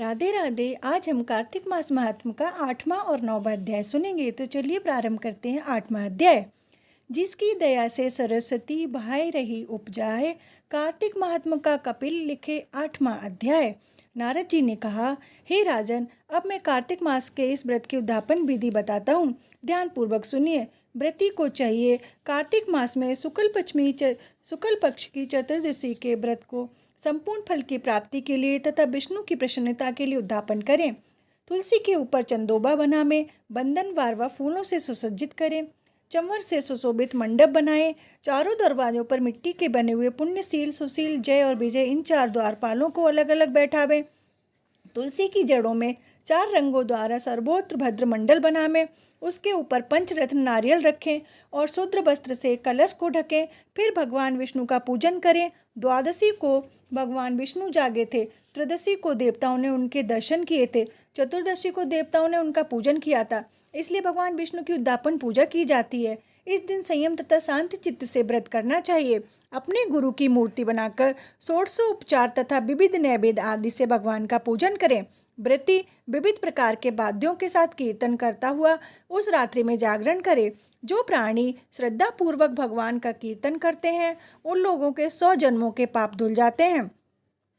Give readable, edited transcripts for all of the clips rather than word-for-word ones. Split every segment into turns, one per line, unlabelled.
राधे राधे। आज हम कार्तिक मास महात्म का 8वां और 9वां अध्याय सुनेंगे। तो चलिए प्रारंभ करते हैं 8वां अध्याय। जिसकी दया से सरस्वती बहाई रही उपजाए। कार्तिक महात्म का कपिल लिखे 8वां अध्याय। नारद जी ने कहा, हे राजन, अब मैं कार्तिक मास के इस व्रत की उद्यापन विधि बताता हूँ। ध्यान पूर्वक सुनिए। व्रती को चाहिए कार्तिक मास में शुक्ल पक्ष की चतुर्दशी के व्रत को संपूर्ण फल की प्राप्ति के लिए तथा विष्णु की प्रसन्नता के लिए उद्यापन करें। तुलसी के ऊपर चंदोबा बनावे, बंधन वारवा फूलों से सुसज्जित करें, चंवर से सुशोभित मंडप बनाएं, चारों दरवाजों पर मिट्टी के बने हुए पुण्यशील, सुशील, जय और विजय इन 4 द्वारपालों को अलग अलग बैठावें। तुलसी की जड़ों में 4 रंगों द्वारा सर्वोत्र भद्र मंडल बनावें, उसके ऊपर पंचरत्न नारियल रखें और शुद्र वस्त्र से कलश को ढकें। फिर भगवान विष्णु का पूजन करें। द्वादशी को भगवान विष्णु जागे थे, त्रयोदशी को देवताओं ने उनके दर्शन किए थे, चतुर्दशी को देवताओं ने उनका पूजन किया था, इसलिए भगवान विष्णु की उद्यापन पूजा की जाती है। इस दिन संयम तथा शांति चित्त से व्रत करना चाहिए। अपने गुरु की मूर्ति बनाकर षोडशोपचार तथा विविध नैवेद्य आदि से भगवान का पूजन करें। व्रती विविध प्रकार के वाद्यों के साथ कीर्तन करता हुआ उस रात्रि में जागरण करे। जो प्राणी श्रद्धा पूर्वक भगवान का कीर्तन करते हैं उन लोगों के 100 जन्मों के पाप धुल जाते हैं।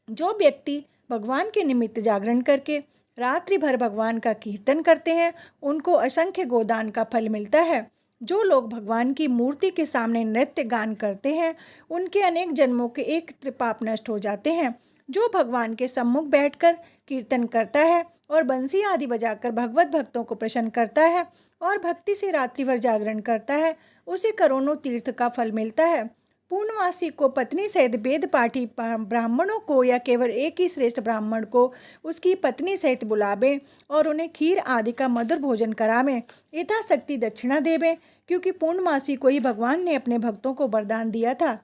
जो व्यक्ति भगवान के निमित्त जागरण करके रात्रि भर भगवान का कीर्तन करते हैं उनको असंख्य गोदान का फल मिलता है। जो लोग भगवान की मूर्ति के सामने नृत्य गान करते हैं उनके अनेक जन्मों के एक पाप नष्ट हो जाते हैं। जो भगवान के सम्मुख बैठकर कीर्तन करता है और बंसी आदि बजाकर भगवत भक्तों को प्रसन्न करता है और भक्ति से रात्रि भर जागरण करता है उसे करोड़ों तीर्थ का फल मिलता है। पूर्णवासी को पत्नी सहित वेद पाठी ब्राह्मणों को या केवल एक ही श्रेष्ठ ब्राह्मण को उसकी पत्नी सहित बुलावे और उन्हें खीर आदि का मधुर भोजन करावें, यथाशक्ति दक्षिणा देवें, क्योंकि पूर्णमासी को ही भगवान ने अपने भक्तों को वरदान दिया था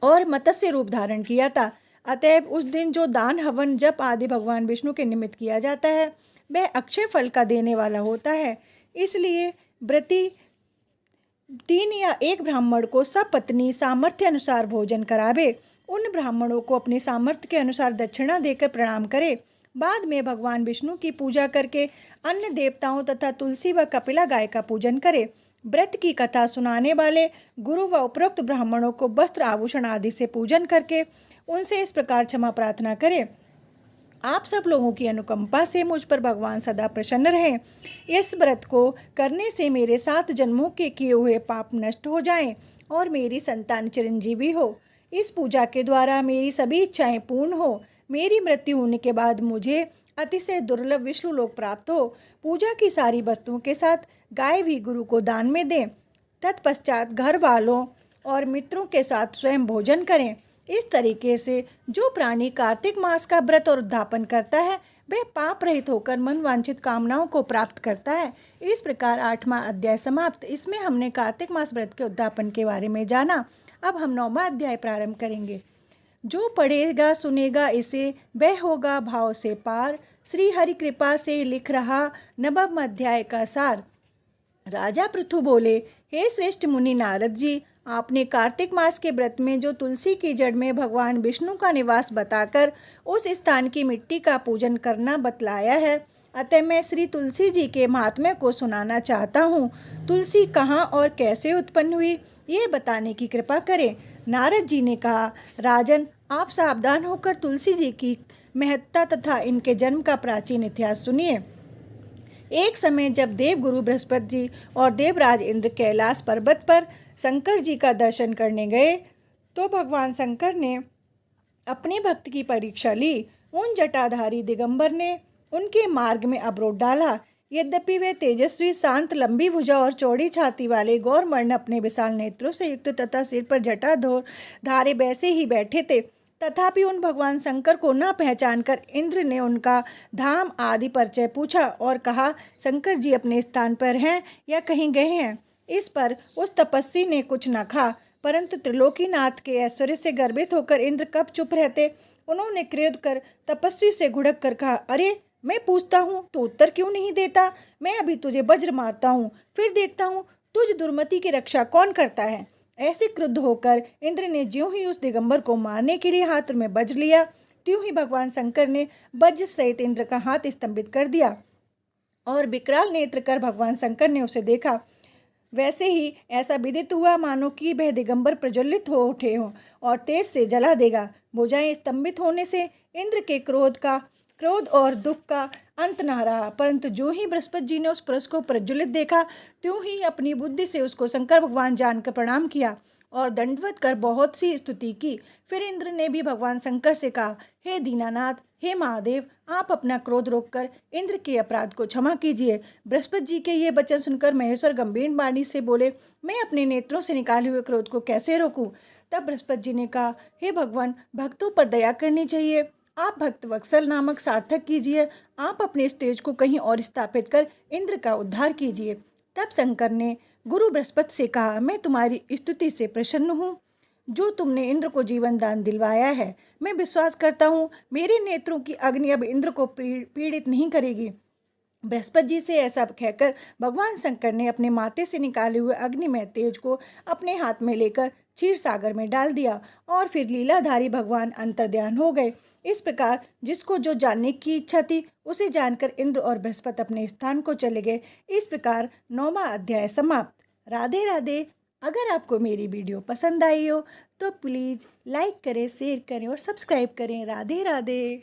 और मत्स्य रूप धारण किया था। अतएव उस दिन जो दान, हवन, जप आदि भगवान विष्णु के निमित्त किया जाता है वह अक्षय फल का देने वाला होता है। इसलिए व्रती 3 या 1 ब्राह्मण को सब पत्नी सामर्थ्य अनुसार भोजन करावे। उन ब्राह्मणों को अपनी सामर्थ्य के अनुसार दक्षिणा देकर प्रणाम करे। बाद में भगवान विष्णु की पूजा करके अन्य देवताओं तथा तुलसी व कपिला गाय का पूजन करे। व्रत की कथा सुनाने वाले गुरु व उपरोक्त ब्राह्मणों को वस्त्र, आभूषण आदि से पूजन करके उनसे इस प्रकार क्षमा प्रार्थना करे, आप सब लोगों की अनुकंपा से मुझ पर भगवान सदा प्रसन्न रहें। इस व्रत को करने से मेरे 7 जन्मों के किए हुए पाप नष्ट हो जाएं और मेरी संतान चिरंजीवी हो। इस पूजा के द्वारा मेरी सभी इच्छाएं पूर्ण हो। मेरी मृत्यु होने के बाद मुझे अतिशय दुर्लभ विष्णु लोक प्राप्त हो। पूजा की सारी वस्तुओं के साथ गाय भी गुरु को दान में दें। तत्पश्चात घर वालों और मित्रों के साथ स्वयं भोजन करें। इस तरीके से जो प्राणी कार्तिक मास का व्रत और उद्यापन करता है वह पाप रहित होकर मनवांछित कामनाओं को प्राप्त करता है। इस प्रकार 8वां अध्याय समाप्त। इसमें हमने कार्तिक मास व्रत के उद्यापन के बारे में जाना। अब हम 9वां अध्याय प्रारंभ करेंगे। जो पढ़ेगा सुनेगा इसे वह होगा भाव से पार। श्री हरि कृपा से लिख रहा 9वां अध्याय का सार। राजा पृथु बोले, हे श्रेष्ठ मुनि नारद जी, आपने कार्तिक मास के व्रत में जो तुलसी की जड़ में भगवान विष्णु का निवास बताकर उस स्थान की मिट्टी का पूजन करना बतलाया है। अतः मैं श्री तुलसी जी के महात्म्य को सुनाना चाहता हूँ। तुलसी कहाँ और कैसे उत्पन्न हुई ये बताने की कृपा करें। नारद जी ने कहा, राजन, आप सावधान होकर तुलसी जी की महत्ता तथा इनके जन्म का प्राचीन इतिहास सुनिए। एक समय जब देव गुरु बृहस्पति जी और देवराज इंद्र कैलाश पर्वत पर शंकर जी का दर्शन करने गए तो भगवान शंकर ने अपने भक्त की परीक्षा ली। उन जटाधारी दिगंबर ने उनके मार्ग में अवरोध डाला। यद्यपि वे तेजस्वी, शांत, लंबी भुजा और चौड़ी छाती वाले गौरवर्ण अपने विशाल नेत्रों से युक्त तथा सिर पर जटा धारे वैसे ही बैठे थे, तथापि उन भगवान शंकर को न पहचानकर इंद्र ने उनका धाम आदि परिचय पूछा और कहा, शंकर जी अपने स्थान पर हैं या कहीं गए हैं। इस पर उस तपस्वी ने कुछ न कहा, परंतु त्रिलोकीनाथ के ऐश्वर्य से गर्वित होकर इंद्र कब चुप रहते। उन्होंने क्रोध कर तपस्वी से घुड़क कर कहा, अरे मैं पूछता हूँ तो उत्तर क्यों नहीं देता। मैं अभी तुझे वज्र मारता हूँ, फिर देखता हूँ तुझ दुर्मति की रक्षा कौन करता है। ऐसे क्रुद्ध होकर इंद्र ने ज्यों ही उस दिगंबर को मारने के लिए हाथ में वज्र लिया, त्यों ही भगवान शंकर ने वज्र सहित इंद्र का हाथ स्तंभित कर दिया और विकराल नेत्र कर भगवान शंकर ने उसे देखा। वैसे ही ऐसा विदित हुआ मानो कि वह दिगंबर प्रज्वलित हो उठे हों और तेज से जला देगा। भुजाएं स्तंभित होने से इंद्र के क्रोध और दुख का अंत न रहा, परंतु जो ही बृहस्पति जी ने उस पुरुष को प्रज्वलित देखा त्यों ही अपनी बुद्धि से उसको शंकर भगवान जानकर प्रणाम किया और दंडवत कर बहुत सी स्तुति की। फिर इंद्र ने भी भगवान शंकर से कहा, हे दीनानाथ, हे महादेव, आप अपना क्रोध रोककर इंद्र के अपराध को क्षमा कीजिए। बृहस्पति जी के ये वचन सुनकर महेश्वर गंभीर वाणी से बोले, मैं अपने नेत्रों से निकाले हुए क्रोध को कैसे रोकूं? तब बृहस्पति जी ने कहा, हे भगवान, भक्तों पर दया करनी चाहिए। आप भक्त वत्सल नामक सार्थक कीजिए। आप अपने इस तेज को कहीं और स्थापित कर इंद्र का उद्धार कीजिए। तब शंकर ने गुरु बृहस्पति से कहा, मैं तुम्हारी स्तुति से प्रसन्न हूँ जो तुमने इंद्र को जीवन दान दिलवाया है। मैं विश्वास करता हूँ मेरे नेत्रों की अग्नि अब इंद्र को पीड़ित नहीं करेगी। बृहस्पति जी से ऐसा कहकर भगवान शंकर ने अपने माथे से निकाले हुए अग्निमय तेज को अपने हाथ में लेकर क्षीर सागर में डाल दिया और फिर लीलाधारी भगवान अंतर्ध्यान हो गए। इस प्रकार जिसको जो जानने की इच्छा थी उसे जानकर इंद्र और बृहस्पति अपने स्थान को चले गए। इस प्रकार 9वां अध्याय समाप्त। राधे राधे। अगर आपको मेरी वीडियो पसंद आई हो तो प्लीज़ लाइक करें, शेयर करें और सब्सक्राइब करें। राधे राधे।